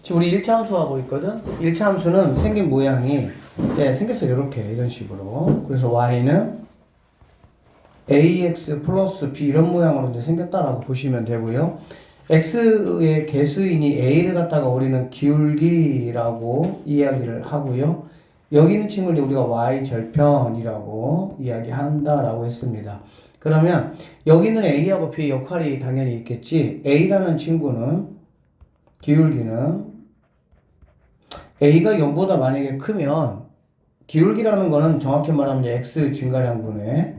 지금 우리 1차 함수 하고 있거든? 1차 함수는 생긴 모양이, 생겼어. 이렇게, 이런 식으로. 그래서 y는 ax 플러스 b 이런 모양으로 이제 생겼다라고 보시면 되고요. x의 개수인이 a를 갖다가 우리는 기울기라고 이야기를 하고요. 여기 있는 친구를 우리가 y 절편이라고 이야기한다라고 했습니다. 그러면 여기 있는 a하고 b의 역할이 당연히 있겠지. a라는 친구는 기울기는 a가 0보다 만약에 크면 기울기라는 거는 정확히 말하면 x 증가량분의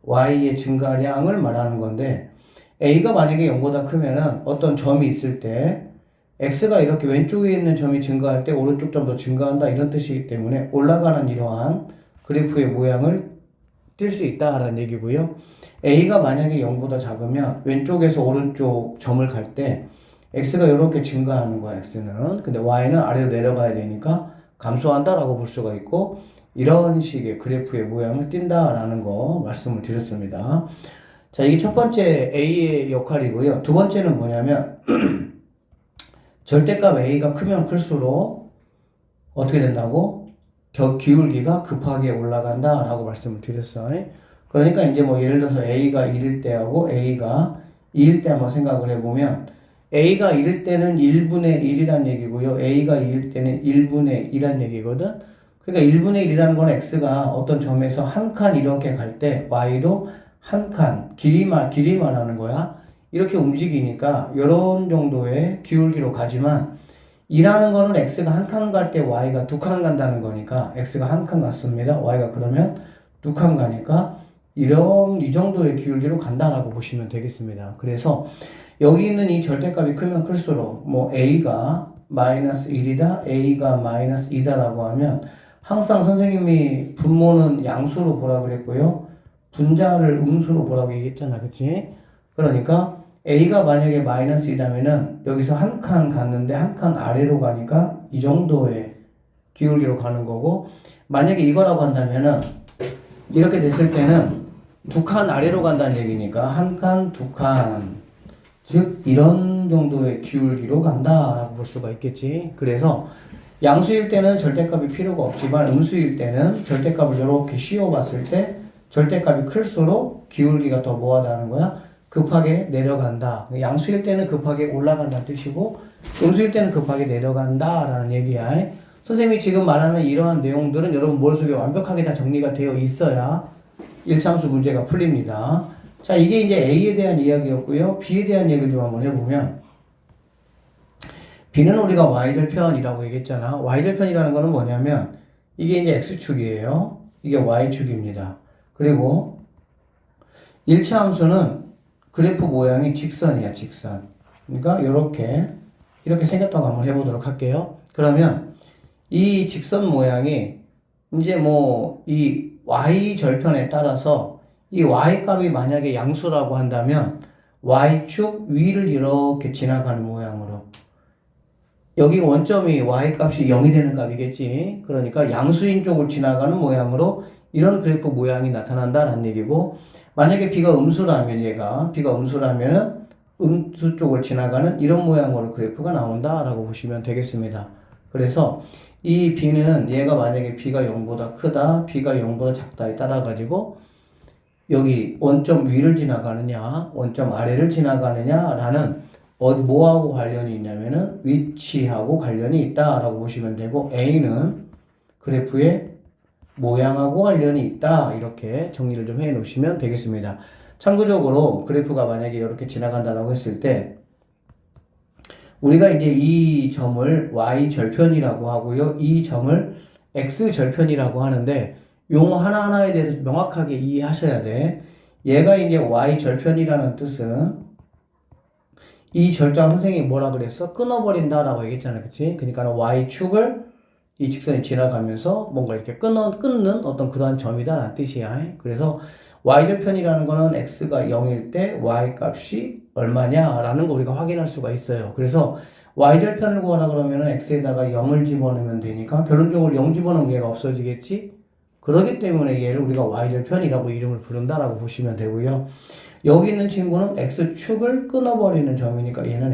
y의 증가량을 말하는 건데 a가 만약에 0보다 크면은 어떤 점이 있을 때 x가 이렇게 왼쪽에 있는 점이 증가할 때 오른쪽 점도 증가한다 이런 뜻이기 때문에 올라가는 이러한 그래프의 모양을 띌 수 있다라는 얘기고요. a가 만약에 0보다 작으면 왼쪽에서 오른쪽 점을 갈 때 x가 이렇게 증가하는 거야, x는. 근데 y는 아래로 내려가야 되니까 감소한다라고 볼 수가 있고 이런 식의 그래프의 모양을 띈다라는 거 말씀을 드렸습니다. 자, 이게 첫 번째 a의 역할이고요. 두 번째는 뭐냐면 절대값 a가 크면 클수록 어떻게 된다고? 기울기가 급하게 올라간다라고 말씀을 드렸어요. 그러니까 이제 뭐 예를 들어서 a가 1일 때하고 a가 2일 때 한번 생각을 해보면 a가 1일 때는 1분의 1이란 얘기고요. a가 2일 때는 1분의 2란 얘기거든. 그러니까 1분의 1이라는 건 x가 어떤 점에서 한 칸 이렇게 갈 때 y도 한 칸 길이 말하는 거야. 이렇게 움직이니까 이런 정도의 기울기로 가지만 2라는 거는 x가 한 칸 갈 때 y가 두 칸 간다는 거니까 x가 한 칸 갔습니다. y가 그러면 두 칸 가니까 이 정도의 기울기로 간다라고 보시면 되겠습니다. 그래서 여기 있는 이 절대값이 크면 클수록 뭐 a가 마이너스 1이다, a가 마이너스 2다라고 하면 항상 선생님이 분모는 양수로 보라 그랬고요. 분자를 음수로 보라고 얘기했잖아. 그치? 그러니까 a가 만약에 마이너스 2라면은 여기서 한 칸 갔는데 한 칸 아래로 가니까 이 정도의 기울기로 가는 거고 만약에 이거라고 한다면은 이렇게 됐을 때는 두 칸 아래로 간다는 얘기니까 한 칸, 두 칸 즉 이런 정도의 기울기로 간다라고 볼 수가 있겠지. 그래서 양수일 때는 절대값이 필요가 없지만 음수일 때는 절대값을 이렇게 씌워봤을 때 절대값이 클수록 기울기가 더 뭐하다는 거야? 급하게 내려간다. 양수일 때는 급하게 올라간다는 뜻이고 음수일 때는 급하게 내려간다라는 얘기야. 선생님이 지금 말하는 이러한 내용들은 여러분 머릿속에 완벽하게 다 정리가 되어 있어야 1차함수 문제가 풀립니다. 자, 이게 이제 A에 대한 이야기였고요. B에 대한 얘기를 좀 한번 해보면 B는 우리가 Y절편이라고 얘기했잖아. Y절편이라는 거는 뭐냐면 이게 이제 X축이에요. 이게 Y축입니다. 그리고 1차 함수는 그래프 모양이 직선이야, 직선. 그러니까 이렇게 생겼다고 한번 해보도록 할게요. 그러면 이 직선 모양이 이제 뭐 이 Y절편에 따라서 이 y값이 만약에 양수라고 한다면 y축 위를 이렇게 지나가는 모양으로 여기 원점이 y값이 0이 되는 값이겠지. 그러니까 양수인 쪽을 지나가는 모양으로 이런 그래프 모양이 나타난다는 얘기고 만약에 b가 음수라면 b가 음수라면은 음수 쪽을 지나가는 이런 모양으로 그래프가 나온다라고 보시면 되겠습니다. 그래서 이 b는 얘가 만약에 b가 0보다 크다, b가 0보다 작다에 따라 가지고 여기 원점 위를 지나가느냐, 원점 아래를 지나가느냐라는 뭐하고 관련이 있냐면은 위치하고 관련이 있다라고 보시면 되고 A는 그래프의 모양하고 관련이 있다 이렇게 정리를 좀 해 놓으시면 되겠습니다. 참고적으로 그래프가 만약에 이렇게 지나간다라고 했을 때 우리가 이제 이 점을 Y절편이라고 하고요. 이 점을 X절편이라고 하는데 용어 하나하나에 대해서 명확하게 이해하셔야 돼. 얘가 이제 Y절편이라는 뜻은 이 절정 선생님이 뭐라 그랬어? 끊어버린다라고 얘기했잖아. 그치? 그러니까 Y축을 이 직선이 지나가면서 뭔가 이렇게 끊는 어떤 그러한 점이다라는 뜻이야. 그래서 Y절편이라는 거는 X가 0일 때 Y값이 얼마냐라는 거 우리가 확인할 수가 있어요. 그래서 Y절편을 구하라 그러면은 X에다가 0을 집어넣으면 되니까 결론적으로 0 집어넣으면 얘가 없어지겠지? 그렇기 때문에 얘를 우리가 Y절편이라고 이름을 부른다라고 보시면 되고요. 여기 있는 친구는 X축을 끊어버리는 점이니까 얘는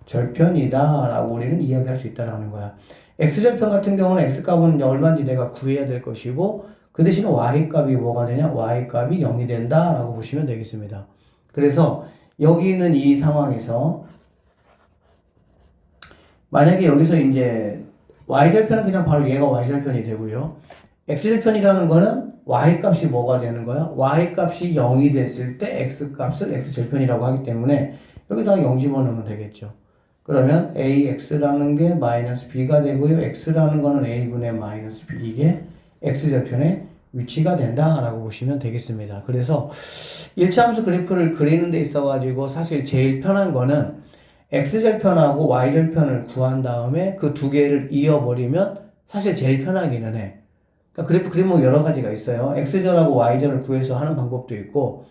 절편이다 라고 우리는 이야기할 수 있다라는 거야. x절편 같은 경우는 x값은 이제 얼마인지 내가 구해야 될 것이고 그 대신에 y값이 뭐가 되냐? y값이 0이 된다 라고 보시면 되겠습니다. 그래서 여기 있는 이 상황에서 만약에 여기서 이제 y절편은 그냥 바로 얘가 y절편이 되고요. x절편이라는 거는 y값이 뭐가 되는 거야? y값이 0이 됐을 때 x값을 x절편이라고 하기 때문에 여기다가 0 집어넣으면 되겠죠. 그러면 ax라는 게 마이너스 b가 되고요. x라는 거는 a분의 마이너스 b 이게 x절편의 위치가 된다라고 보시면 되겠습니다. 그래서 1차 함수 그래프를 그리는 데 있어 가지고 사실 제일 편한 거는 x절편하고 y절편을 구한 다음에 그 두 개를 이어버리면 사실 제일 편하기는 해. 그러니까 그래프 그리면 여러 가지가 있어요. x절하고 y절을 구해서 하는 방법도 있고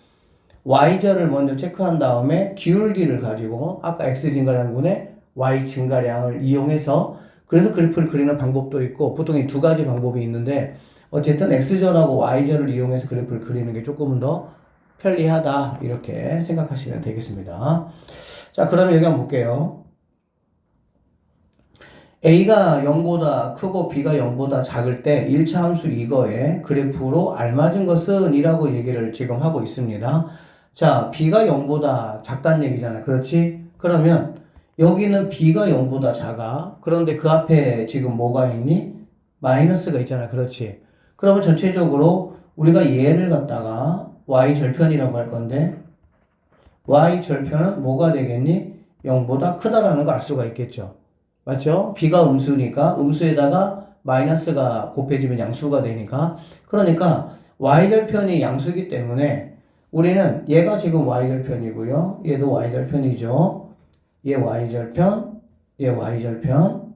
y절을 먼저 체크한 다음에 기울기를 가지고 아까 x 증가량분의 y 증가량을 이용해서 그래서 그래프를 그리는 방법도 있고 보통 이 두 가지 방법이 있는데 어쨌든 x절하고 y절을 이용해서 그래프를 그리는 게 조금은 더 편리하다 이렇게 생각하시면 되겠습니다. 자, 그러면 여기 한번 볼게요. a가 0보다 크고 b가 0보다 작을 때 1차 함수 이거에 그래프로 알맞은 것은 이라고 얘기를 지금 하고 있습니다. 자, b가 0보다 작다는 얘기잖아요. 그렇지? 그러면 여기는 b가 0보다 작아. 그런데 그 앞에 지금 뭐가 있니? 마이너스가 있잖아. 그렇지? 그러면 전체적으로 우리가 얘를 갖다가 y절편이라고 할 건데 y절편은 뭐가 되겠니? 0보다 크다라는 걸 알 수가 있겠죠. 맞죠? b가 음수니까 음수에다가 마이너스가 곱해지면 양수가 되니까 그러니까 y절편이 양수이기 때문에 우리는 얘가 지금 y절편이고요. 얘도 y절편이죠. 얘 y절편, 얘 y절편,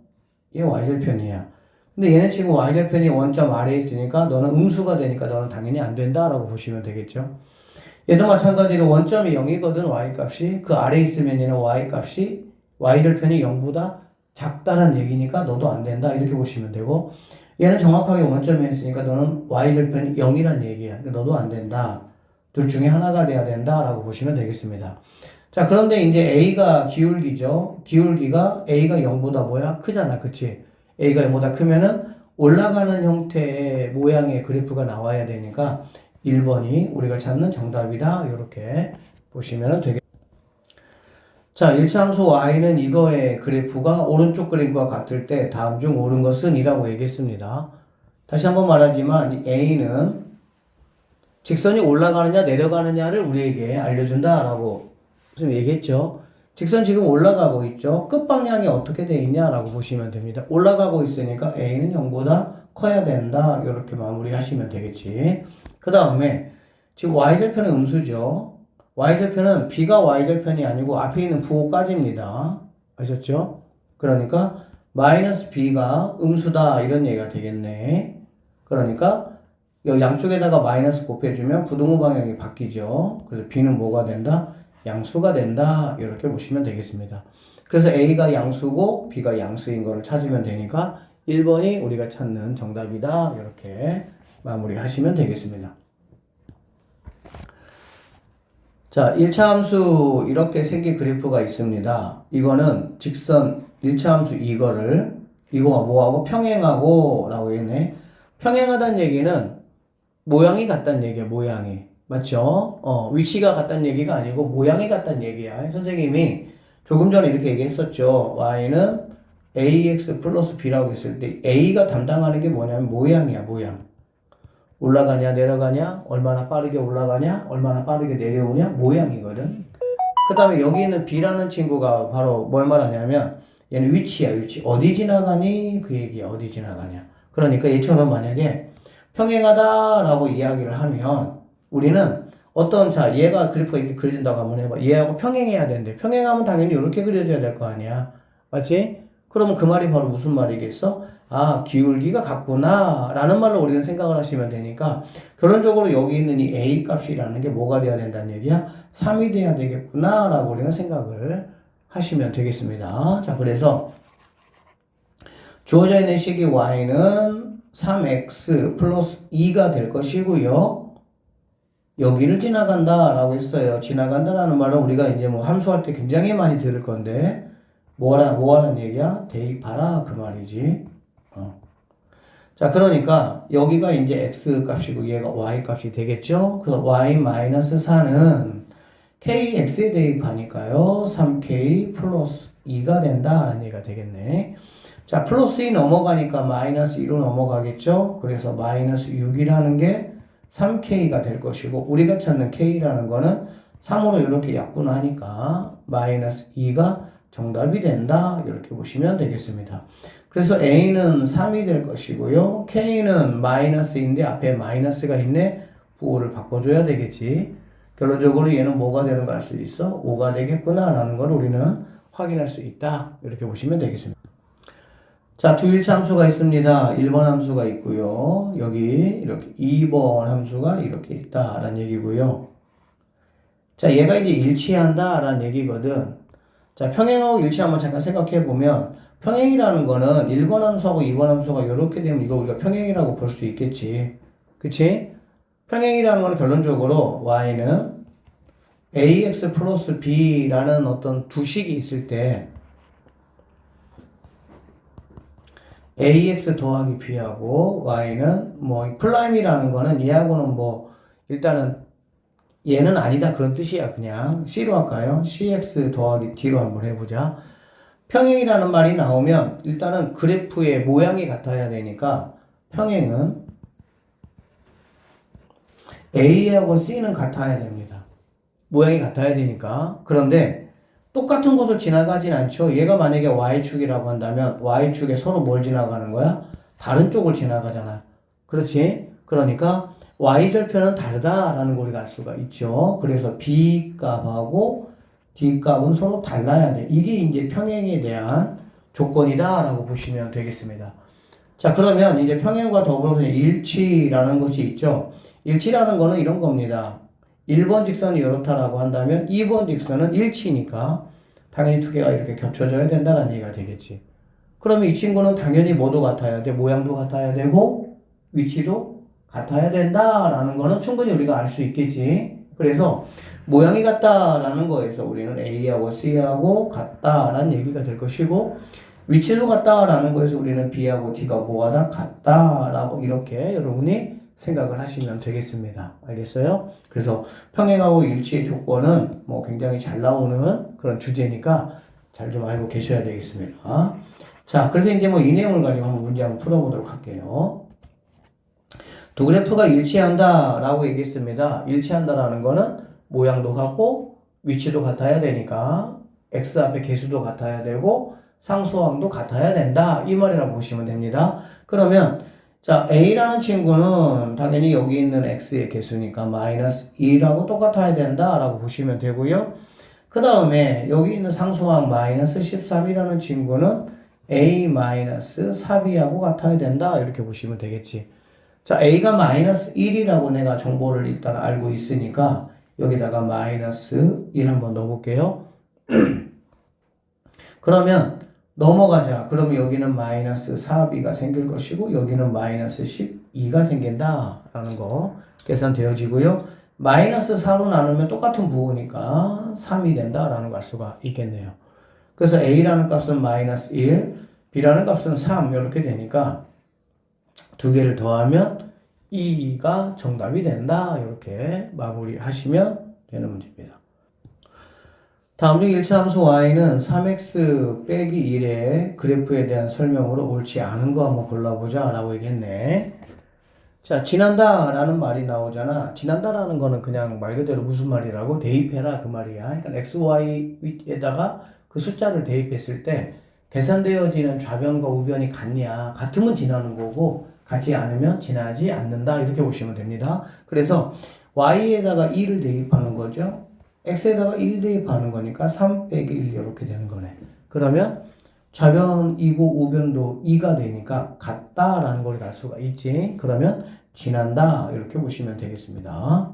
얘 y절편이야. 근데 얘는 지금 y절편이 원점 아래에 있으니까 너는 음수가 되니까 너는 당연히 안 된다라고 보시면 되겠죠. 얘도 마찬가지로 원점이 0이거든 y값이. 그 아래에 있으면 얘는 y값이 y절편이 0보다 작다는 얘기니까 너도 안 된다 이렇게 보시면 되고 얘는 정확하게 원점에 있으니까 너는 y절편이 0이란 얘기야. 그러니까 너도 안 된다. 둘 중에 하나가 돼야 된다라고 보시면 되겠습니다. 자, 그런데 이제 a가 기울기죠. 기울기가 a가 0보다 뭐야? 크잖아. 그치? a가 0보다 크면은 올라가는 형태의 모양의 그래프가 나와야 되니까 1번이 우리가 찾는 정답이다. 이렇게 보시면 되겠습니다. 자, 1차 함수 y는 이거의 그래프가 오른쪽 그래프와 같을 때 다음 중 옳은 것은 이라고 얘기했습니다. 다시 한번 말하지만 이 a는 직선이 올라가느냐 내려가느냐를 우리에게 알려준다라고 좀 얘기했죠. 직선 지금 올라가고 있죠. 끝방향이 어떻게 돼 있냐라고 보시면 됩니다. 올라가고 있으니까 a는 0보다 커야 된다. 이렇게 마무리하시면 되겠지. 그 다음에 지금 y절편은 음수죠. y절편은 b가 y절편이 아니고 앞에 있는 부호까지입니다. 아셨죠? 그러니까 마이너스 b가 음수다 이런 얘기가 되겠네. 그러니까 이 양쪽에다가 마이너스 곱해주면 부동호 방향이 바뀌죠. 그래서 b는 뭐가 된다? 양수가 된다. 이렇게 보시면 되겠습니다. 그래서 a가 양수고 b가 양수인 거를 찾으면 되니까 1번이 우리가 찾는 정답이다. 이렇게 마무리하시면 되겠습니다. 자, 1차 함수 이렇게 생긴 그래프가 있습니다. 이거는 직선 1차 함수 이거가 뭐하고 평행하고 라고 했네. 평행하다는 얘기는 모양이 같다는 얘기야. 모양이. 맞죠? 위치가 같다는 얘기가 아니고 모양이 같다는 얘기야. 선생님이 조금 전에 이렇게 얘기했었죠. y는 ax 플러스 b라고 했을 때 a가 담당하는 게 뭐냐면 모양이야. 모양. 올라가냐 내려가냐 얼마나 빠르게 올라가냐 얼마나 빠르게 내려오냐 모양이거든. 그 다음에 여기 있는 b라는 친구가 바로 뭘 말하냐면 얘는 위치야. 위치. 어디 지나가니 그 얘기야. 어디 지나가냐. 그러니까 얘처럼 만약에 평행하다라고 이야기를 하면 우리는 자 얘가 그래프가 이렇게 그려진다고 한번 해봐. 얘하고 평행해야 되는데 평행하면 당연히 이렇게 그려줘야 될 거 아니야. 맞지? 그러면 그 말이 바로 무슨 말이겠어? 아, 기울기가 같구나 라는 말로 우리는 생각을 하시면 되니까 결론적으로 여기 있는 이 a 값이라는 게 뭐가 돼야 된다는 얘기야? 3이 돼야 되겠구나 라고 우리는 생각을 하시면 되겠습니다. 자, 그래서 주어져 있는 식이 y는 3x 플러스 2가 될 것이고요. 여기를 지나간다 라고 했어요. 지나간다 라는 말은 우리가 이제 뭐 함수할 때 굉장히 많이 들을 건데 뭐하라는 얘기야? 대입하라 그 말이지. 자, 그러니까 여기가 이제 x 값이고 얘가 y 값이 되겠죠? 그래서 y-4는 kx에 대입하니까요. 3k 플러스 2가 된다라는 얘기가 되겠네. 자, 플러스 2 넘어가니까 마이너스 2로 넘어가겠죠? 그래서 마이너스 6이라는 게 3k가 될 것이고 우리가 찾는 k라는 거는 3으로 이렇게 약분하니까 마이너스 2가 정답이 된다. 이렇게 보시면 되겠습니다. 그래서 a는 3이 될 것이고요. k는 마이너스인데 앞에 마이너스가 있네. 부호를 바꿔줘야 되겠지. 결론적으로 얘는 뭐가 되는 걸 알 수 있어? 5가 되겠구나 라는 걸 우리는 확인할 수 있다. 이렇게 보시면 되겠습니다. 자, 두 일치 함수가 있습니다. 1번 함수가 있고요. 여기 이렇게 2번 함수가 이렇게 있다라는 얘기고요. 자, 얘가 이제 일치한다라는 얘기거든. 자, 평행하고 일치 한번 잠깐 생각해 보면 평행이라는 거는 1번 함수하고 2번 함수가 이렇게 되면 이거 우리가 평행이라고 볼 수 있겠지. 그치? 평행이라는 거는 결론적으로 y는 ax 플러스 b라는 어떤 두 식이 있을 때 ax 더하기 b하고 y는 뭐 플라임이라는 거는 얘하고는 뭐 일단은 얘는 아니다 그런 뜻이야. 그냥 c로 할까요? cx 더하기 d로 한번 해보자. 평행이라는 말이 나오면 일단은 그래프의 모양이 같아야 되니까 평행은 A하고 C는 같아야 됩니다. 모양이 같아야 되니까. 그런데 똑같은 곳을 지나가진 않죠. 얘가 만약에 Y축이라고 한다면 Y축에 서로 뭘 지나가는 거야? 다른 쪽을 지나가잖아. 그렇지? 그러니까 Y절편은 다르다라는 걸 우리가 알 수가 있죠. 그래서 B 값하고 D 값은 서로 달라야 돼. 이게 이제 평행에 대한 조건이다라고 보시면 되겠습니다. 자, 그러면 이제 평행과 더불어서 일치라는 것이 있죠. 일치라는 거는 이런 겁니다. 1번 직선이 이렇다라고 한다면 2번 직선은 일치니까 당연히 두 개가 이렇게 겹쳐져야 된다는 얘기가 되겠지. 그러면 이 친구는 당연히 뭐도 같아야 돼? 모양도 같아야 되고 위치도 같아야 된다라는 거는 충분히 우리가 알 수 있겠지. 그래서 모양이 같다라는 거에서 우리는 A하고 C하고 같다라는 얘기가 될 것이고 위치도 같다라는 거에서 우리는 B하고 D가 뭐가 다 같다라고 이렇게 여러분이 생각을 하시면 되겠습니다. 알겠어요? 그래서 평행하고 일치의 조건은 뭐 굉장히 잘 나오는 그런 주제니까 잘 좀 알고 계셔야 되겠습니다. 자, 그래서 이제 뭐 이 내용을 가지고 한번 문제 한번 풀어보도록 할게요. 두 그래프가 일치한다라고 얘기했습니다. 일치한다라는 거는 모양도 같고 위치도 같아야 되니까 x 앞에 개수도 같아야 되고 상수항도 같아야 된다. 이 말이라고 보시면 됩니다. 그러면 자, A라는 친구는 당연히 여기 있는 X의 개수니까 마이너스 2라고 똑같아야 된다라고 보시면 되고요. 그 다음에 여기 있는 상수항 마이너스 13이라는 친구는 A 마이너스 4B하고 같아야 된다. 이렇게 보시면 되겠지. 자, A가 마이너스 1이라고 내가 정보를 일단 알고 있으니까 여기다가 마이너스 1 한번 넣어볼게요. 그러면 넘어가자. 그럼 여기는 마이너스 4b가 생길 것이고 여기는 마이너스 12가 생긴다라는 거 계산되어지고요. 마이너스 4로 나누면 똑같은 부호니까 3이 된다라는 걸 알 수가 있겠네요. 그래서 A라는 값은 마이너스 1, B라는 값은 3 이렇게 되니까 두 개를 더하면 2가 정답이 된다. 이렇게 마무리하시면 되는 문제입니다. 다음 중 일치함수 y는 3x 빼기 1의 그래프에 대한 설명으로 옳지 않은 거 한번 골라보자 라고 얘기했네. 자, 지난다 라는 말이 나오잖아. 지난다 라는 거는 그냥 말 그대로 무슨 말이라고? 대입해라 그 말이야. 그러니까 x, y에다가 그 숫자를 대입했을 때 계산되어지는 좌변과 우변이 같냐? 같으면 지나는 거고 같지 않으면 지나지 않는다. 이렇게 보시면 됩니다. 그래서 y에다가 2를 대입하는 거죠. x에다가 1 대입하는 거니까 3 빼기 1 이렇게 되는 거네. 그러면 좌변이고 우변도 2가 되니까 같다라는 걸 알 수가 있지. 그러면 지난다 이렇게 보시면 되겠습니다.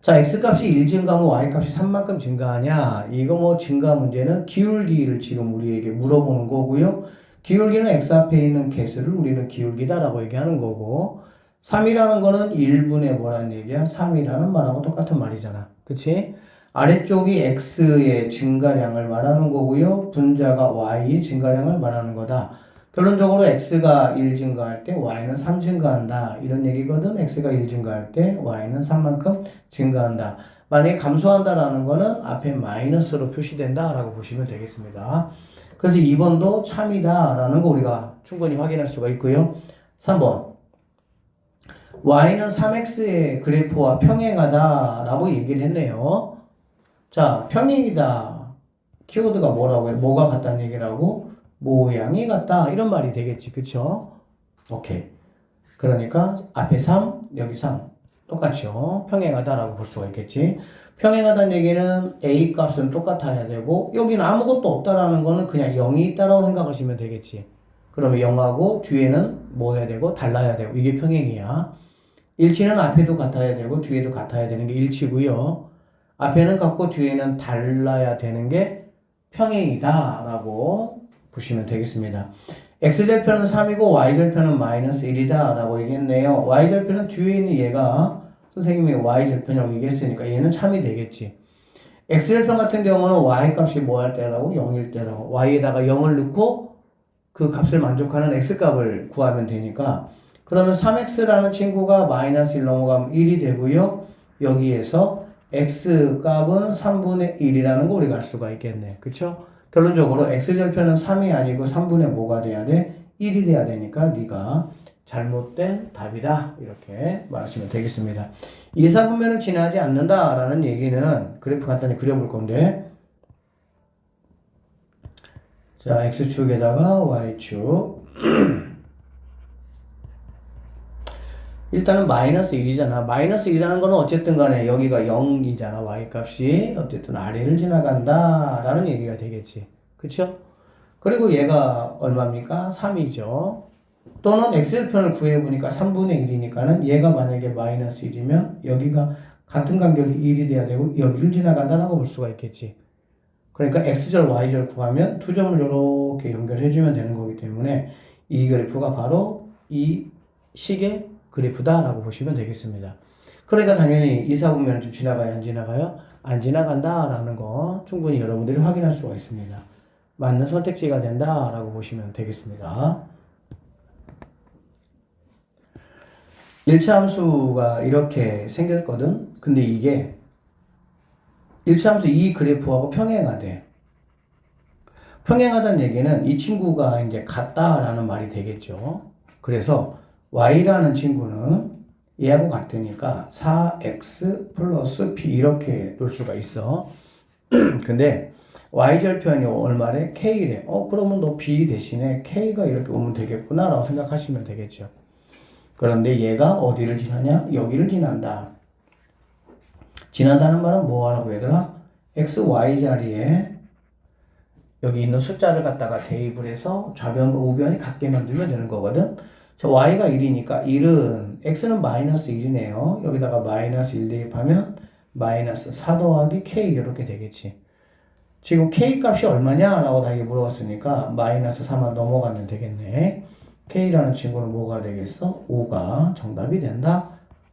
자, x값이 1 증가하면 y값이 3만큼 증가하냐? 이거 뭐 증가 문제는 기울기를 지금 우리에게 물어보는 거고요. 기울기는 x 앞에 있는 개수를 우리는 기울기다라고 얘기하는 거고 3이라는 거는 1분의 뭐라는 얘기야? 3이라는 말하고 똑같은 말이잖아. 그치? 아래쪽이 x의 증가량을 말하는 거고요. 분자가 y의 증가량을 말하는 거다. 결론적으로 x가 1 증가할 때 y는 3 증가한다. 이런 얘기거든. x가 1 증가할 때 y는 3만큼 증가한다. 만약에 감소한다라는 거는 앞에 마이너스로 표시된다라고 보시면 되겠습니다. 그래서 2번도 참이다라는 거 우리가 충분히 확인할 수가 있고요. 3번. y는 3x의 그래프와 평행하다라고 얘기를 했네요. 자, 평행이다. 키워드가 뭐라고 해요? 뭐가 같다는 얘기라고? 모양이 같다. 이런 말이 되겠지. 그쵸? 오케이. 그러니까 앞에 3, 여기 3. 똑같죠? 평행하다라고 볼 수가 있겠지. 평행하다는 얘기는 a 값은 똑같아야 되고 여기는 아무것도 없다라는 거는 그냥 0이 있다라고 생각하시면 되겠지. 그러면 0하고 뒤에는 뭐 해야 되고 달라야 되고 이게 평행이야. 일치는 앞에도 같아야 되고 뒤에도 같아야 되는 게 일치고요. 앞에는 같고 뒤에는 달라야 되는 게 평행이다 라고 보시면 되겠습니다. x절편은 3이고 y절편은 마이너스 1이다 라고 얘기했네요. y절편은 뒤에 있는 얘가 선생님이 y절편이라고 얘기했으니까 얘는 참이 되겠지. x절편 같은 경우는 y값이 뭐 할 때라고? 0일 때라고. y에다가 0을 넣고 그 값을 만족하는 x값을 구하면 되니까 그러면 3x라는 친구가 마이너스 1 넘어가면 1이 되고요. 여기에서 x값은 3분의 1이라는 거 우리가 알 수가 있겠네. 그쵸? 결론적으로 x절편은 3이 아니고 3분의 뭐가 돼야 돼? 1이 돼야 되니까 네가 잘못된 답이다. 이렇게 말하시면 되겠습니다. 이사분면을 지나지 않는다라는 얘기는 그래프 간단히 그려볼 건데 자, x축에다가 y축 일단은 마이너스 1이잖아. 마이너스 1이라는 거는 어쨌든 간에 여기가 0이잖아. y값이. 어쨌든 아래를 지나간다. 라는 얘기가 되겠지. 그쵸? 그리고 얘가 얼마입니까? 3이죠. 또는 x절편을 구해보니까 3분의 1이니까는 얘가 만약에 마이너스 1이면 여기가 같은 간격이 1이 돼야 되고 여기를 지나간다라고 볼 수가 있겠지. 그러니까 x절, y절 구하면 두 점을 이렇게 연결해주면 되는 거기 때문에 이 그래프가 바로 이 식의 그래프다라고 보시면 되겠습니다. 그러니까 당연히 이사분면은 좀 지나가요? 안 지나가요? 안 지나간다라는 거 충분히 여러분들이 확인할 수가 있습니다. 맞는 선택지가 된다라고 보시면 되겠습니다. 1차 함수가 이렇게 생겼거든? 근데 이게 1차 함수 이 그래프하고 평행하대. 평행하다는 얘기는 이 친구가 이제 같다라는 말이 되겠죠. 그래서 y라는 친구는 얘하고 같으니까 4x 플러스 b 이렇게 놓을 수가 있어. 근데 y절편이 얼마래? k래. 그러면 너 b 대신에 k가 이렇게 오면 되겠구나 라고 생각하시면 되겠죠. 그런데 얘가 어디를 지나냐? 여기를 지난다. 지난다는 말은 뭐 하라고 얘들아? x, y 자리에 여기 있는 숫자를 갖다가 대입을 해서 좌변과 우변이 같게 만들면 되는 거거든. 자, y가 1이니까 1은 x는 마이너스 1이네요. 여기다가 마이너스 1 대입하면 마이너스 4 더하기 k 이렇게 되겠지. 지금 k 값이 얼마냐? 라고 나에게 물어봤으니까 마이너스 4만 넘어가면 되겠네. k라는 친구는 뭐가 되겠어? 5가 정답이 된다.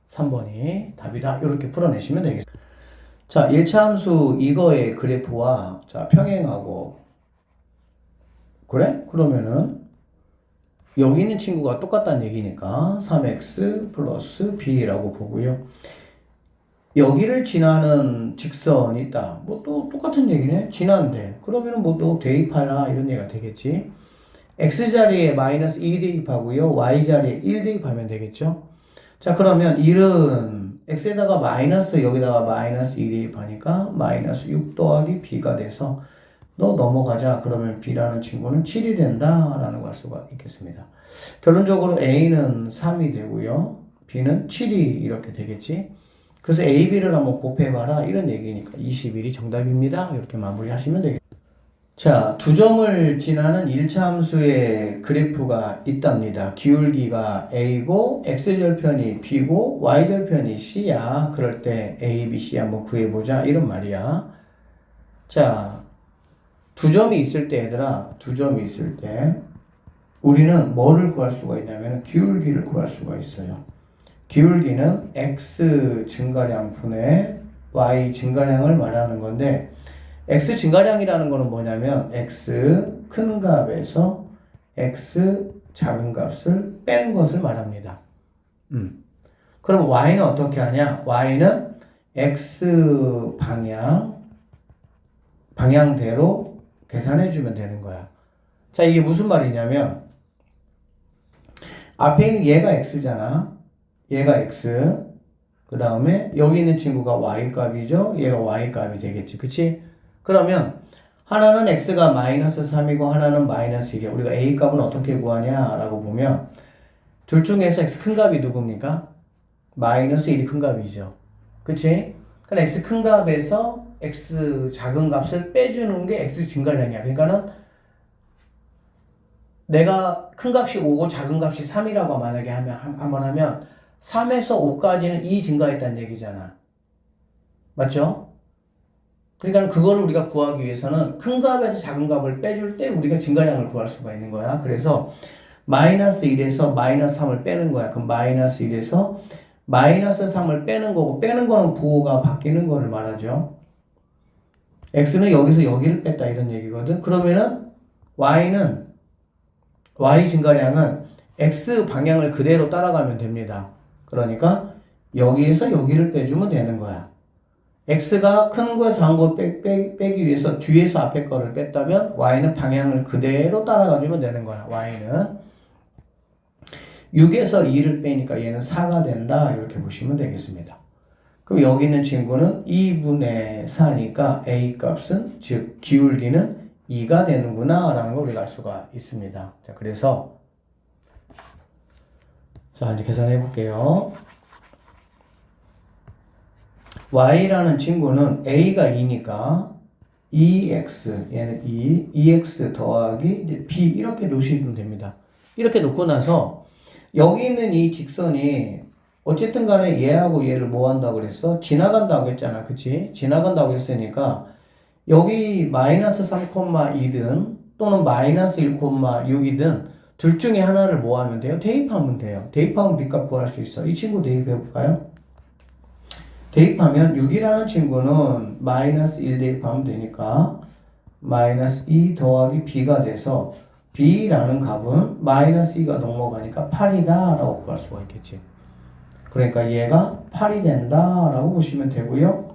3번이 답이다. 이렇게 풀어내시면 되겠습니다. 자, 1차 함수 이거의 그래프와 자, 평행하고 그래? 그러면은 여기 있는 친구가 똑같다는 얘기니까 3x 플러스 b라고 보고요. 여기를 지나는 직선이 있다. 뭐 또 똑같은 얘기네. 지난데. 그러면은 뭐 또 대입하라 이런 얘기가 되겠지. x자리에 마이너스 2 대입하고요. y자리에 1 대입하면 되겠죠. 자, 그러면 1은 x에다가 마이너스 여기다가 마이너스 2 대입하니까 마이너스 6 더하기 b가 돼서 너 넘어가자. 그러면 b라는 친구는 7이 된다라는 걸 알 수가 있겠습니다. 결론적으로 a는 3이 되고요. b는 7이 이렇게 되겠지. 그래서 a, b를 한번 곱해봐라 이런 얘기니까 21이 정답입니다. 이렇게 마무리하시면 되겠습니다. 자, 두 점을 지나는 1차 함수의 그래프가 있답니다. 기울기가 a고 x절편이 b고 y절편이 c야. 그럴 때 a, b, c 한번 구해보자 이런 말이야. 자, 두 점이 있을 때 얘들아, 두 점이 있을 때 우리는 뭐를 구할 수가 있냐면 기울기를 구할 수가 있어요. 기울기는 x 증가량 분의 y 증가량을 말하는 건데 x 증가량이라는 거는 뭐냐면 x 큰 값에서 x 작은 값을 뺀 것을 말합니다. 그럼 y는 어떻게 하냐? y는 x 방향대로 계산해 주면 되는 거야. 자, 이게 무슨 말이냐면 앞에 있는 얘가 x잖아. 얘가 x. 그 다음에 여기 있는 친구가 y 값이죠. 얘가 y 값이 되겠지. 그치? 그러면 하나는 x가 마이너스 3이고 하나는 마이너스 1이야. 우리가 a 값은 어떻게 구하냐 라고 보면 둘 중에서 x 큰 값이 누굽니까? 마이너스 1이 큰 값이죠. 그치? 그럼 x 큰 값에서 x 작은 값을 빼주는 게 x 증가량이야. 그러니까는 내가 큰 값이 5고 작은 값이 3이라고 만약에 한번 하면 3에서 5까지는 2 증가했다는 얘기잖아. 맞죠? 그러니까 그거를 우리가 구하기 위해서는 큰 값에서 작은 값을 빼줄 때 우리가 증가량을 구할 수가 있는 거야. 그래서 마이너스 1에서 마이너스 3을 빼는 거야. 그럼 마이너스 1에서 마이너스 3을 빼는 거고, 빼는 거는 부호가 바뀌는 거를 말하죠. x는 여기서 여기를 뺐다 이런 얘기거든. 그러면은 y 증가량은 x 방향을 그대로 따라가면 됩니다. 그러니까 여기에서 여기를 빼주면 되는 거야. x가 큰 거에서 작은 거 빼기 위해서 뒤에서 앞에 거를 뺐다면 y는 방향을 그대로 따라가주면 되는 거야. y는 6에서 2를 빼니까 얘는 4가 된다. 이렇게 보시면 되겠습니다. 그럼 여기 있는 친구는 2분의 4니까 a 값은 즉 기울기는 2가 되는구나 라는 걸 우리가 알 수가 있습니다. 자, 그래서 자, 이제 계산해 볼게요. y라는 친구는 a가 2니까 2x, 얘는 2x 더하기 이제 b 이렇게 놓으시면 됩니다. 이렇게 놓고 나서 여기 있는 이 직선이 어쨌든 간에 얘하고 얘를 뭐 한다고 그랬어? 지나간다고 했잖아. 그치? 지나간다고 했으니까 여기 마이너스 3,2든 또는 마이너스 1,6이든 둘 중에 하나를 뭐 하면 돼요? 대입하면 돼요. 대입하면 b값 구할 수 있어. 이 친구 대입해 볼까요? 대입하면 6이라는 친구는 마이너스 1 대입하면 되니까 마이너스 2 더하기 b가 돼서 b라는 값은 마이너스 2가 넘어가니까 8이다 라고 구할 수가 있겠지. 그러니까 얘가 8이 된다 라고 보시면 되고요.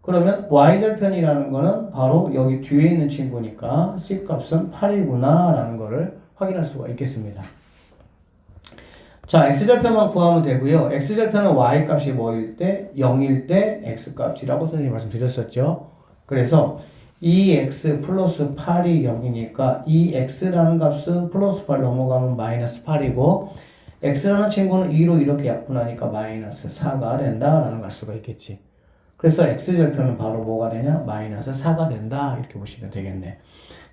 그러면 y절편이라는 거는 바로 여기 뒤에 있는 친구니까 c값은 8이구나 라는 거를 확인할 수가 있겠습니다. 자, x절편만 구하면 되고요. x절편은 y값이 뭐일 때? 0일 때 x값이라고 선생님이 말씀드렸었죠. 그래서 2x 플러스 8이 0이니까 이 x라는 값은 플러스 8 넘어가면 마이너스 8이고 x라는 친구는 2로 이렇게 약분하니까 마이너스 4가 된다라는 걸 알 수가 있겠지. 그래서 x절편은 바로 뭐가 되냐? 마이너스 4가 된다 이렇게 보시면 되겠네.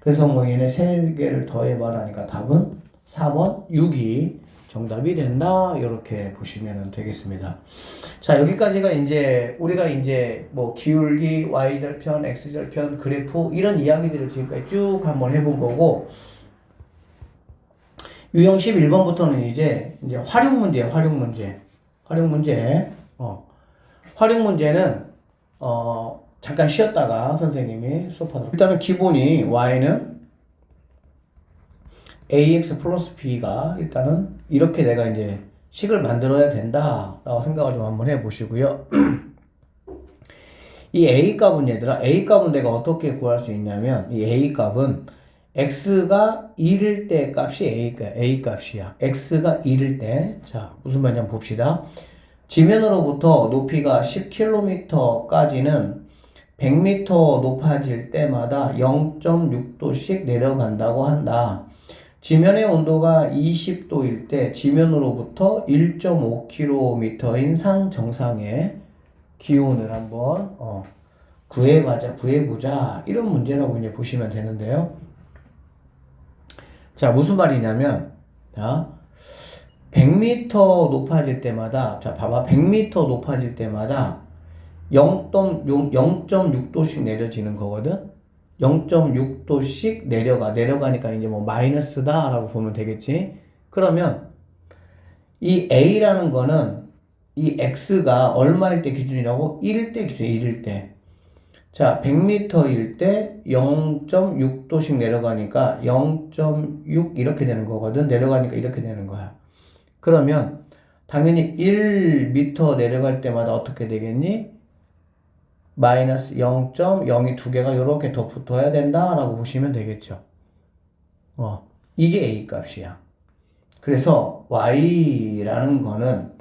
그래서 뭐 얘네 세 개를 더해 말하니까 답은 4번 6이 정답이 된다 이렇게 보시면 되겠습니다. 자, 여기까지가 이제 우리가 이제 뭐 기울기, y절편, x절편, 그래프 이런 이야기들을 지금까지 쭉 한번 해본 거고 유형 11번부터는 이제 활용 문제예요. 활용 문제. 활용 문제는 잠깐 쉬었다가 선생님이 수업하도록. 일단은 기본이 y는 ax 플러스 b가 일단은 이렇게 내가 이제 식을 만들어야 된다 라고 생각을 좀 한번 해보시고요. 이 a 값은 얘들아, a 값은 내가 어떻게 구할 수 있냐면 이 a 값은 x가 1일 때 값이 a 값이야. x가 1일 때. 자, 무슨 말인지 한번 봅시다. 지면으로부터 높이가 10km까지는 100m 높아질 때마다 0.6도씩 내려간다고 한다. 지면의 온도가 20도일 때 지면으로부터 1.5km인 산 정상의 기온을 한번 구해보자 이런 문제라고 이제 보시면 되는데요. 자, 무슨 말이냐면 100m 높아질 때마다 자 봐봐 100m 높아질 때마다 0.6도씩 내려지는 거거든. 0.6도씩 내려가니까 이제 뭐 마이너스다 라고 보면 되겠지. 그러면 이 A라는 거는 이 x가 얼마일 때 기준이라고? 1일 때 기준, 1일 때. 자, 100m일 때 0.6도씩 내려가니까 0.6 이렇게 되는 거거든. 내려가니까 이렇게 되는 거야. 그러면 당연히 1m 내려갈 때마다 어떻게 되겠니? 마이너스 0.0이 두 개가 이렇게 더 붙어야 된다라고 보시면 되겠죠. 이게 A 값이야. 그래서 Y라는 거는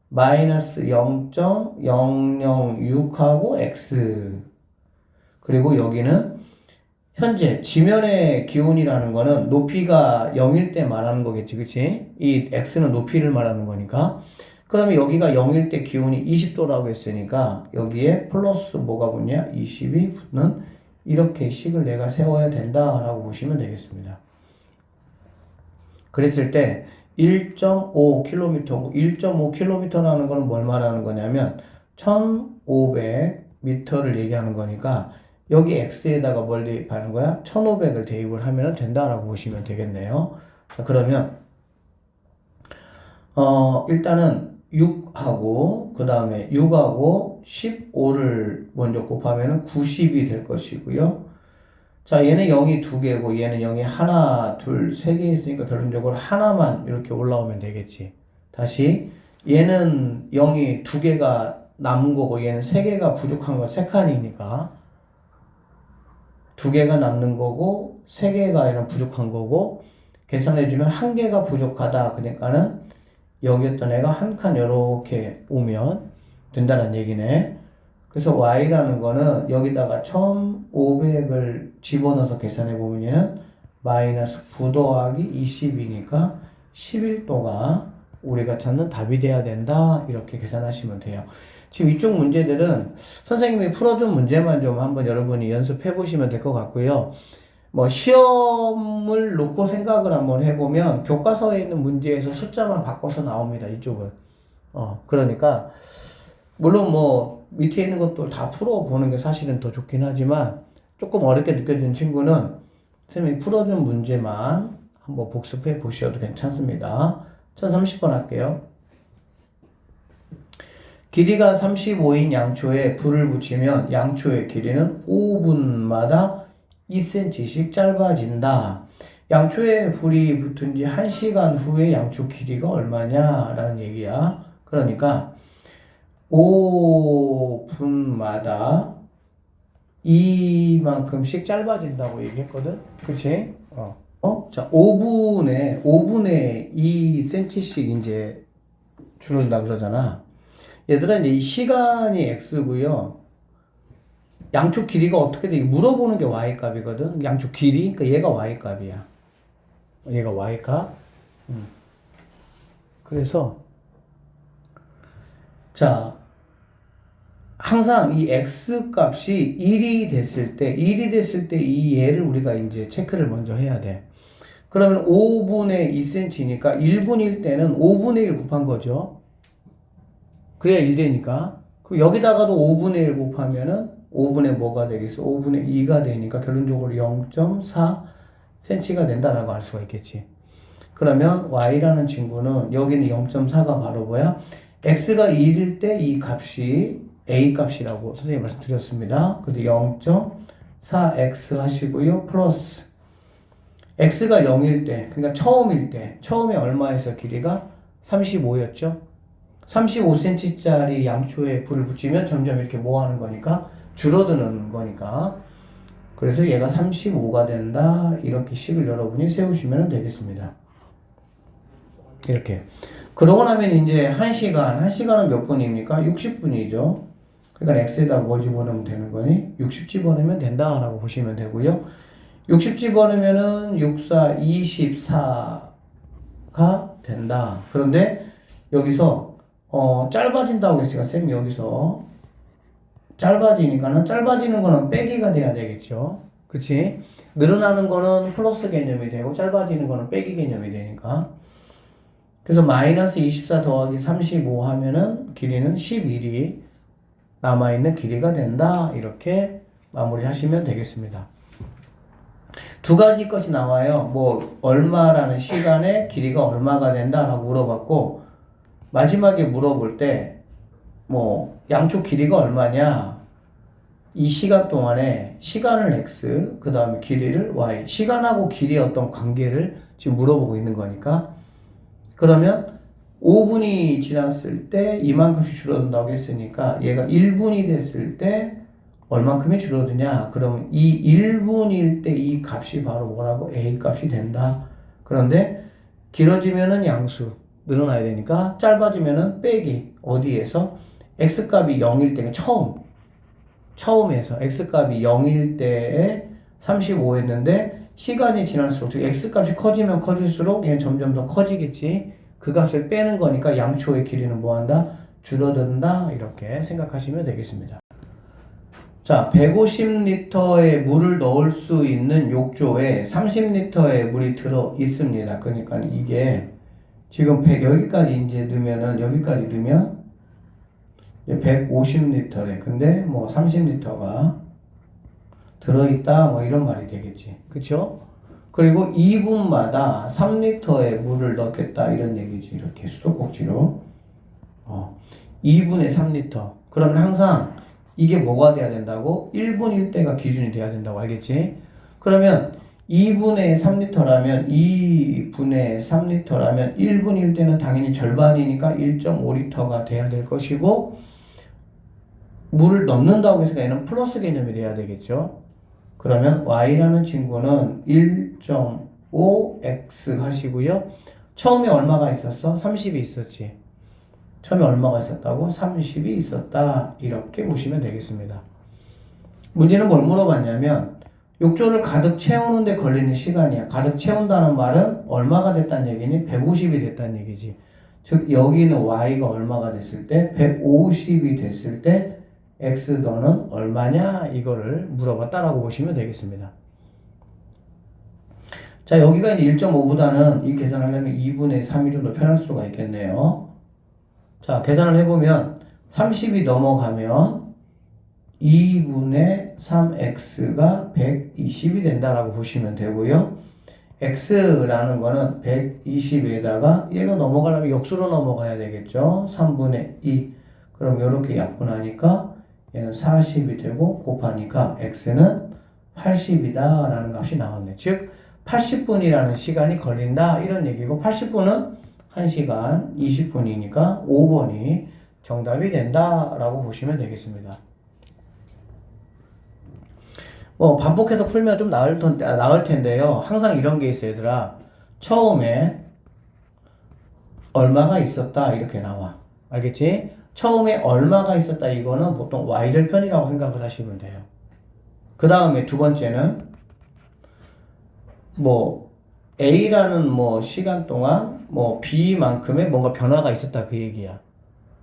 마이너스 0.006하고 X. 그리고 여기는 현재 지면의 기온이라는 거는 높이가 0일 때 말하는 거겠지, 그치? 이 X는 높이를 말하는 거니까. 그러면 여기가 0일 때 기온이 20도라고 했으니까 여기에 플러스 뭐가 붙냐? 20이 붙는 이렇게 식을 내가 세워야 된다라고 보시면 되겠습니다. 그랬을 때 1.5km고 1.5km라는 거는 뭘 말하는 거냐면 1500m를 얘기하는 거니까 여기 x에다가 뭘 대입하는 거야? 1500을 대입을 하면 된다라고 보시면 되겠네요. 자, 그러면 일단은 6하고 그 다음에 6하고 15를 먼저 곱하면 90이 될 것이고요. 자, 얘는 0이 두 개고 얘는 0이 하나, 둘, 세 개 있으니까 결론적으로 하나만 이렇게 올라오면 되겠지. 다시 얘는 0이 두 개가 남은 거고 얘는 세 개가 부족한 거 세 칸이니까 두 개가 남는 거고 세 개가 얘는 부족한 거고 계산해주면 한 개가 부족하다. 그러니까는 여기였던 애가 한 칸 이렇게 오면 된다는 얘기네. 그래서 y라는 거는 여기다가 1500을 집어넣어서 계산해 보면 얘는 마이너스 9 더하기 20이니까 11도가 우리가 찾는 답이 돼야 된다. 이렇게 계산하시면 돼요. 지금 이쪽 문제들은 선생님이 풀어준 문제만 좀 한번 여러분이 연습해 보시면 될 것 같고요. 뭐 시험을 놓고 생각을 한번 해보면 교과서에 있는 문제에서 숫자만 바꿔서 나옵니다. 이쪽은. 그러니까 물론 뭐 밑에 있는 것도 다 풀어보는 게 사실은 더 좋긴 하지만 조금 어렵게 느껴지는 친구는 선생님이 풀어준 문제만 한번 복습해 보셔도 괜찮습니다. 1030번 할게요. 길이가 35인 양초에 불을 붙이면 양초의 길이는 5분마다 2cm씩 짧아진다. 양초에 불이 붙은 지 1시간 후에 양초 길이가 얼마냐라는 얘기야. 그러니까 5분마다 이만큼씩 짧아진다고 얘기했거든. 그치? 자, 5분에 2cm씩 이제 줄어든다 그러잖아. 얘들아, 이제 이 시간이 x고요. 양초 길이가 어떻게 돼? 물어보는 게 y 값이거든. 양초 길이, 그러니까 얘가 y 값이야. 얘가 y 값. 그래서 자, 항상 이 x 값이 1이 됐을 때 이 얘를 우리가 이제 체크를 먼저 해야 돼. 그러면 5분의 2cm니까 1분일 때는 5분의 1 곱한 거죠. 그래야 1 되니까. 그럼 여기다가도 5분의 1 곱하면은 5분의 뭐가 되겠어? 5분의 2가 되니까 결론적으로 0.4cm가 된다라고 할 수가 있겠지. 그러면 y라는 친구는 여기는 0.4가 바로 뭐야? x가 1일 때 이 값이 a 값이라고 선생님이 말씀드렸습니다. 그래서 0.4x 하시고요. 플러스 x가 0일 때, 그러니까 처음일 때, 처음에 얼마에서 길이가 35였죠? 35cm짜리 양초에 불을 붙이면 점점 이렇게 뭐 하는 거니까? 줄어드는 거니까. 그래서 얘가 35가 된다. 이렇게 식을 여러분이 세우시면 되겠습니다. 이렇게. 그러고 나면 이제 1시간은 몇 분입니까? 60분이죠. 그러니까 x에다 뭐 집어넣으면 되는 거니? 60 집어넣으면 된다라고 보시면 되고요. 60 집어넣으면은 6, 4, 24가 된다. 그런데 여기서 짧아진다고 했으니까 쌤이 여기서 짧아지니까는 짧아지는 거는 빼기가 돼야 되겠죠. 그치? 늘어나는 거는 플러스 개념이 되고 짧아지는 거는 빼기 개념이 되니까. 그래서 마이너스 24 더하기 35 하면은 길이는 11이 남아있는 길이가 된다. 이렇게 마무리 하시면 되겠습니다. 두 가지 것이 나와요. 뭐 얼마라는 시간에 길이가 얼마가 된다라고 물어봤고 마지막에 물어볼 때 뭐 양쪽 길이가 얼마냐? 이 시간 동안에 시간을 x, 그 다음에 길이를 y. 시간하고 길이의 어떤 관계를 지금 물어보고 있는 거니까. 그러면 5분이 지났을 때 이만큼씩 줄어든다고 했으니까 얘가 1분이 됐을 때 얼만큼이 줄어드냐? 그러면 이 1분일 때 이 값이 바로 뭐라고? A 값이 된다. 그런데 길어지면은 양수 늘어나야 되니까 짧아지면은 빼기. 어디에서? x 값이 0일 때가 처음에서 x 값이 0일 때에 35였는데 시간이 지날수록 즉 x 값이 커지면 커질수록 얘는 점점 더 커지겠지. 그 값을 빼는 거니까 양초의 길이는 뭐한다? 줄어든다. 이렇게 생각하시면 되겠습니다. 자, 150리터의 물을 넣을 수 있는 욕조에 30리터의 물이 들어 있습니다. 그러니까 이게 지금 여기까지 이제 넣으면은 여기까지 넣으면 150리터래. 근데 뭐 30리터가 들어있다 뭐 이런 말이 되겠지. 그쵸? 그리고 2분마다 3리터의 물을 넣겠다 이런 얘기지. 이렇게 수도꼭지로 2분에 3리터. 그러면 항상 이게 뭐가 돼야 된다고? 1분 1대가 기준이 돼야 된다고 알겠지? 그러면 2분의 3리터라면 2분의 3리터라면 1분 1대는 당연히 절반이니까 1.5리터가 돼야 될 것이고 물을 넣는다고 해서 얘는 플러스 개념이 돼야 되겠죠? 그러면 y라는 친구는 1.5x 하시고요. 처음에 얼마가 있었어? 30이 있었지. 처음에 얼마가 있었다고? 30이 있었다. 이렇게 보시면 되겠습니다. 문제는 뭘 물어봤냐면 욕조를 가득 채우는 데 걸리는 시간이야. 가득 채운다는 말은 얼마가 됐다는 얘기니? 150이 됐다는 얘기지. 즉 여기는 y가 얼마가 됐을 때? 150이 됐을 때 x 너는 얼마냐? 이거를 물어봤다라고 보시면 되겠습니다. 자, 여기가 이제 1.5보다는 이 계산을 하려면 2분의 3이 좀 더 편할 수가 있겠네요. 자, 계산을 해보면 30이 넘어가면 2분의 3x가 120이 된다라고 보시면 되고요. x라는 거는 120에다가 얘가 넘어가려면 역수로 넘어가야 되겠죠. 3분의 2. 그럼 이렇게 약분하니까 얘는 40이 되고 곱하니까 x는 80이다 라는 값이 나왔네. 즉 80분이라는 시간이 걸린다 이런 얘기고 80분은 1시간 20분이니까 5번이 정답이 된다 라고 보시면 되겠습니다. 뭐 반복해서 풀면 좀 나을 텐데요. 항상 이런 게 있어요, 얘들아. 처음에 얼마가 있었다 이렇게 나와. 알겠지? 처음에 얼마가 있었다 이거는 보통 y절편이라고 생각을 하시면 돼요. 그 다음에 두 번째는 뭐 A라는 뭐 시간 동안 뭐 B만큼의 뭔가 변화가 있었다 그 얘기야.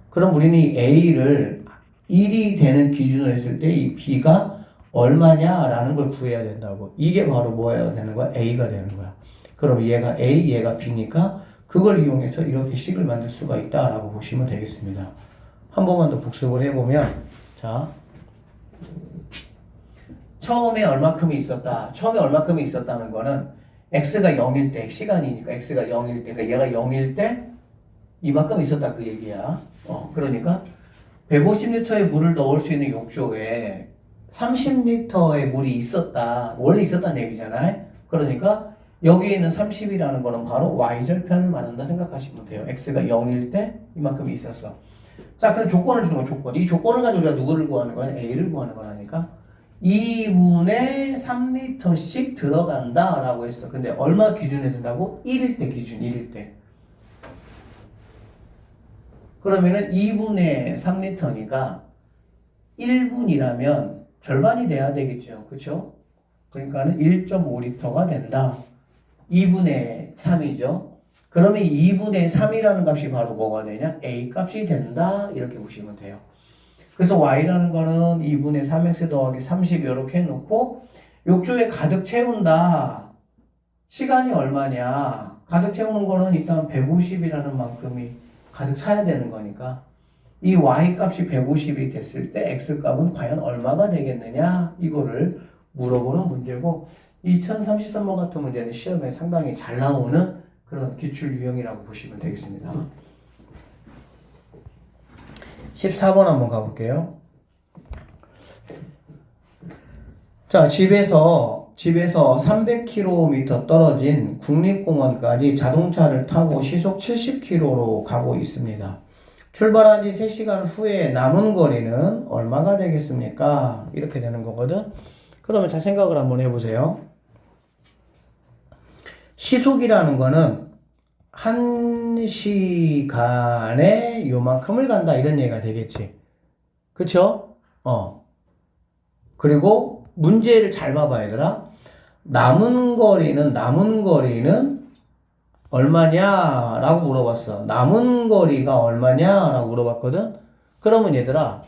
그럼 우리는 이 A를 1이 되는 기준으로 했을 때 이 B가 얼마냐라는 걸 구해야 된다고. 이게 바로 뭐야 되는 거야? A가 되는 거야. 그럼 얘가 A, 얘가 B니까 그걸 이용해서 이렇게 식을 만들 수가 있다라고 보시면 되겠습니다. 한 번만 더 복습을 해보면 자 처음에 얼마큼이 있었다. 처음에 얼마큼이 있었다는 거는 x가 0일 때 시간이니까 x가 0일 때 그러니까 얘가 0일 때 이만큼 있었다 그 얘기야. 그러니까 150리터의 물을 넣을 수 있는 욕조에 30리터의 물이 있었다. 원래 있었다는 얘기잖아요. 그러니까 여기에 있는 30이라는 거는 바로 y절편을 말한다 생각하시면 돼요. x가 0일 때 이만큼이 있었어. 자, 그럼 조건을 주는 거 조건. 이 조건을 가지고 우리가 누구를 구하는 거야? A를 구하는 거라니까. 2분의 3리터씩 들어간다 라고 했어. 근데 얼마 기준에 된다고? 1일 때 기준, 1일 때. 그러면은 2분의 3리터니까 1분이라면 절반이 돼야 되겠죠. 그쵸? 그러니까는 1.5리터가 된다. 2분의 3이죠. 그러면 2분의 3이라는 값이 바로 뭐가 되냐? A 값이 된다. 이렇게 보시면 돼요. 그래서 y라는 거는 2분의 3x 더하기 30 이렇게 해놓고 욕조에 가득 채운다. 시간이 얼마냐? 가득 채우는 거는 일단 150이라는 만큼이 가득 차야 되는 거니까 이 y 값이 150이 됐을 때 x 값은 과연 얼마가 되겠느냐? 이거를 물어보는 문제고 2033번 같은 문제는 시험에 상당히 잘 나오는 그런 기출 유형이라고 보시면 되겠습니다. 14번 한번 가볼게요. 자, 집에서 300km 떨어진 국립공원까지 자동차를 타고 시속 70km로 가고 있습니다. 출발한 지 3시간 후에 남은 거리는 얼마가 되겠습니까? 이렇게 되는 거거든. 그러면 잘 생각을 한번 해보세요. 시속이라는 거는 1시간에 요만큼을 간다 이런 얘기가 되겠지. 그쵸? 그리고 문제를 잘 봐봐 얘들아. 남은 거리는 얼마냐? 라고 물어봤어. 남은 거리가 얼마냐? 라고 물어봤거든. 그러면 얘들아,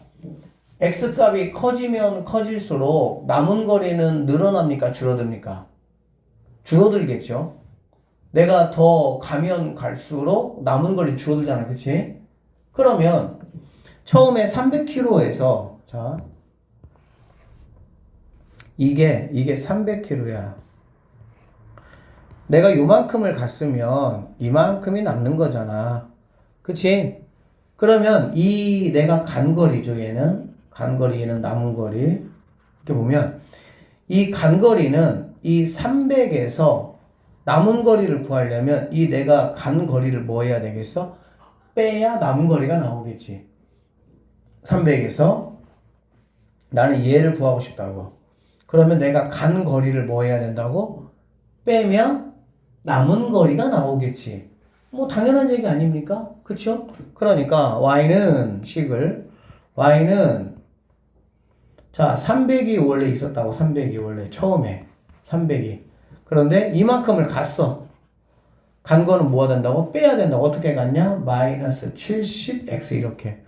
X값이 커지면 커질수록 남은 거리는 늘어납니까? 줄어듭니까? 줄어들겠죠. 내가 더 가면 갈수록 남은 거리 줄어들잖아. 그치? 그러면 처음에 300km에서 자 이게 300km야. 내가 요만큼을 갔으면 이만큼이 남는 거잖아. 그치? 그러면 이 내가 간 거리죠. 얘는 남은 거리. 이렇게 보면 이 간 거리는 이 300에서 남은 거리를 구하려면 이 내가 간 거리를 뭐 해야 되겠어? 빼야 남은 거리가 나오겠지. 300에서 나는 얘를 구하고 싶다고. 그러면 내가 간 거리를 뭐 해야 된다고? 빼면 남은 거리가 나오겠지. 뭐 당연한 얘기 아닙니까? 그쵸? 그러니까 y는 자 300이 원래 있었다고. 300이 원래 처음에 300이. 그런데 이만큼을 갔어. 간 거는 뭐가 된다고? 빼야 된다고. 어떻게 갔냐? 마이너스 70x 이렇게.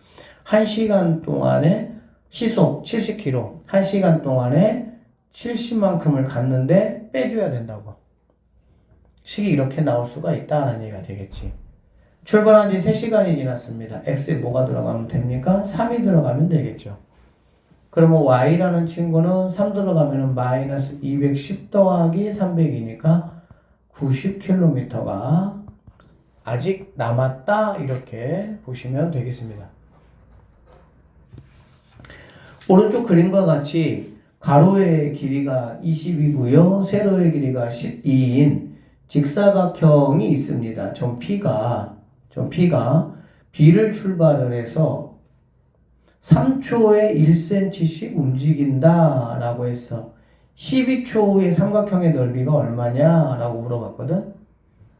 1시간 동안에 시속 70km. 1시간 동안에 70만큼을 갔는데 빼줘야 된다고. 식이 이렇게 나올 수가 있다는 얘기가 되겠지. 출발한 지 3시간이 지났습니다. x에 뭐가 들어가면 됩니까? 3이 들어가면 되겠죠. 그러면 y라는 친구는 3 들어가면 마이너스 210 더하기 300이니까 90km가 아직 남았다 이렇게 보시면 되겠습니다. 오른쪽 그림과 같이 가로의 길이가 20이고요. 세로의 길이가 12인 직사각형이 있습니다. 점 P가 B를 출발을 해서 3초에 1cm씩 움직인다 라고 했어. 12초 후에 삼각형의 넓이가 얼마냐 라고 물어봤거든.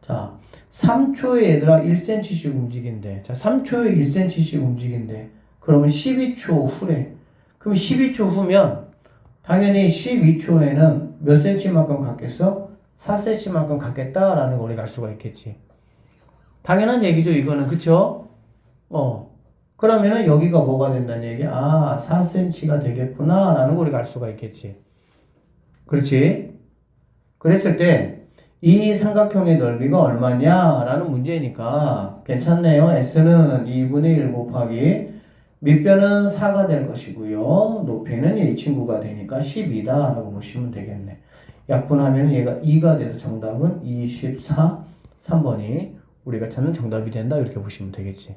자, 3초에 얘들아 1cm씩 움직인대. 자, 3초에 1cm씩 움직인대. 그러면 12초 후래. 그럼 12초 후면 당연히 12초에는 몇 cm만큼 갔겠어? 4cm만큼 갔겠다라는 걸 우리가 알 수가 있겠지. 당연한 얘기죠, 이거는. 그쵸? 그러면은 여기가 뭐가 된다는 얘기야? 아, 4cm가 되겠구나 라는 걸 우리가 알 수가 있겠지. 그렇지? 그랬을 때 이 삼각형의 넓이가 얼마냐 라는 문제니까 괜찮네요. S는 2분의 1 곱하기 밑변은 4가 될 것이고요. 높이는 이 친구가 되니까 12다 라고 보시면 되겠네. 약분하면 얘가 2가 돼서 정답은 24, 3번이 우리가 찾는 정답이 된다 이렇게 보시면 되겠지.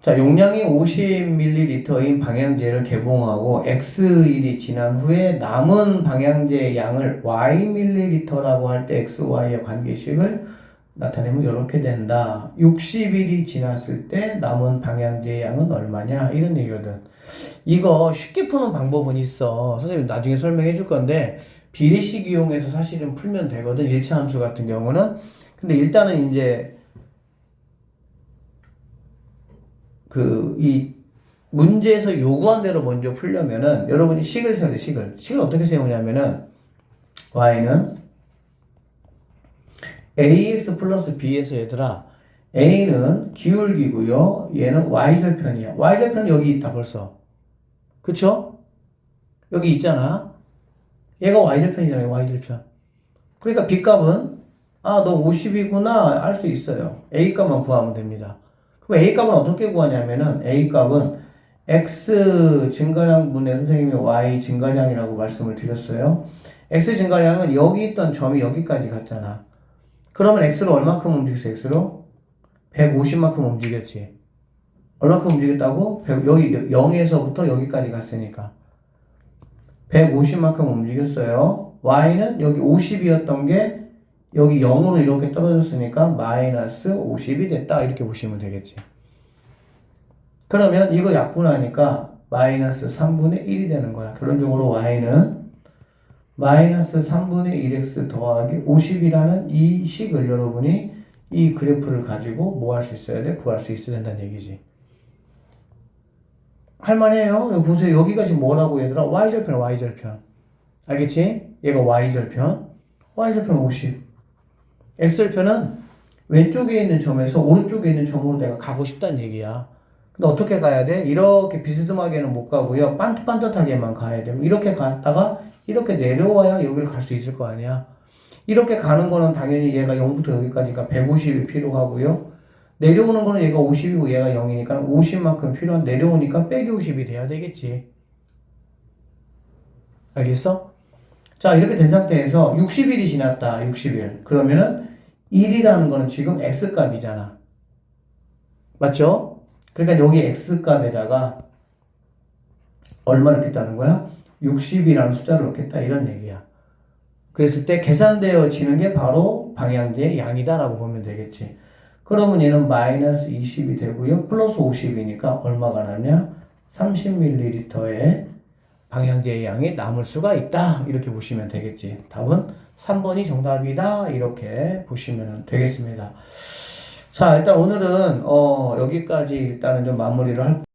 자, 용량이 50ml인 방향제를 개봉하고 X일이 지난 후에 남은 방향제의 양을 Yml라고 할 때 XY의 관계식을 나타내면 이렇게 된다. 60일이 지났을 때 남은 방향제의 양은 얼마냐? 이런 얘기거든. 이거 쉽게 푸는 방법은 있어. 선생님 나중에 설명해 줄 건데 비례식 이용해서 사실은 풀면 되거든. 1차 함수 같은 경우는. 근데 일단은 이제 이 문제에서 요구한 대로 먼저 풀려면은 여러분이 식을 세워야 돼. 식을 어떻게 세우냐면은 y는 ax 플러스 b에서 얘들아 a는 기울기고요. 얘는 y절편이야. y절편은 여기 있다 벌써. 그쵸? 여기 있잖아. 얘가 y절편이잖아요. y절편. 그러니까 b값은 아, 너 50이구나 알 수 있어요. a값만 구하면 됩니다. 그럼 a값은 어떻게 구하냐면은 a값은 x 증가량분의 선생님이 y 증가량이라고 말씀을 드렸어요. x 증가량은 여기 있던 점이 여기까지 갔잖아. 그러면 x로 얼마큼 움직였어? x로 150만큼 움직였지. 얼마큼 움직였다고? 여기 0에서부터 여기까지 갔으니까 150만큼 움직였어요. y는 여기 50이었던 게 여기 0으로 이렇게 떨어졌으니까 마이너스 50이 됐다. 이렇게 보시면 되겠지. 그러면 이거 약분하니까 마이너스 3분의 1이 되는 거야. 결론적으로 y는 마이너스 3분의 1x 더하기 50이라는 이 식을 여러분이 이 그래프를 가지고 뭐 할 수 있어야 돼? 구할 수 있어야 된다는 얘기지. 할만해요. 여기 보세요. 여기가 지금 뭐라고 얘들아? y절편, y절편. 알겠지? 얘가 y절편. y절편 50. x절편은 왼쪽에 있는 점에서 오른쪽에 있는 점으로 내가 가고 싶다는 얘기야. 근데 어떻게 가야 돼? 이렇게 비스듬하게는 못 가고요. 반듯반듯하게만 가야 돼. 이렇게 갔다가 이렇게 내려와야 여기를 갈 수 있을 거 아니야. 이렇게 가는 거는 당연히 얘가 0부터 여기까지가 150이 필요하고요. 내려오는 거는 얘가 50이고 얘가 0이니까 50만큼 필요한, 내려오니까 빼기 50이 돼야 되겠지. 알겠어? 자, 이렇게 된 상태에서 60일이 지났다. 60일. 그러면은 1이라는 거는 지금 x값이잖아. 맞죠? 그러니까 여기 x값에다가 얼마를 넣겠다는 거야? 60이라는 숫자를 넣겠다. 이런 얘기야. 그랬을 때 계산되어지는 게 바로 방향제의 양이다라고 보면 되겠지. 그러면 얘는 마이너스 20이 되고요. 플러스 50이니까 얼마가 나냐? 30ml의 방향제의 양이 남을 수가 있다. 이렇게 보시면 되겠지. 답은 3번이 정답이다. 이렇게 보시면 되겠습니다. 자, 일단 오늘은 여기까지 일단은 좀 마무리를 할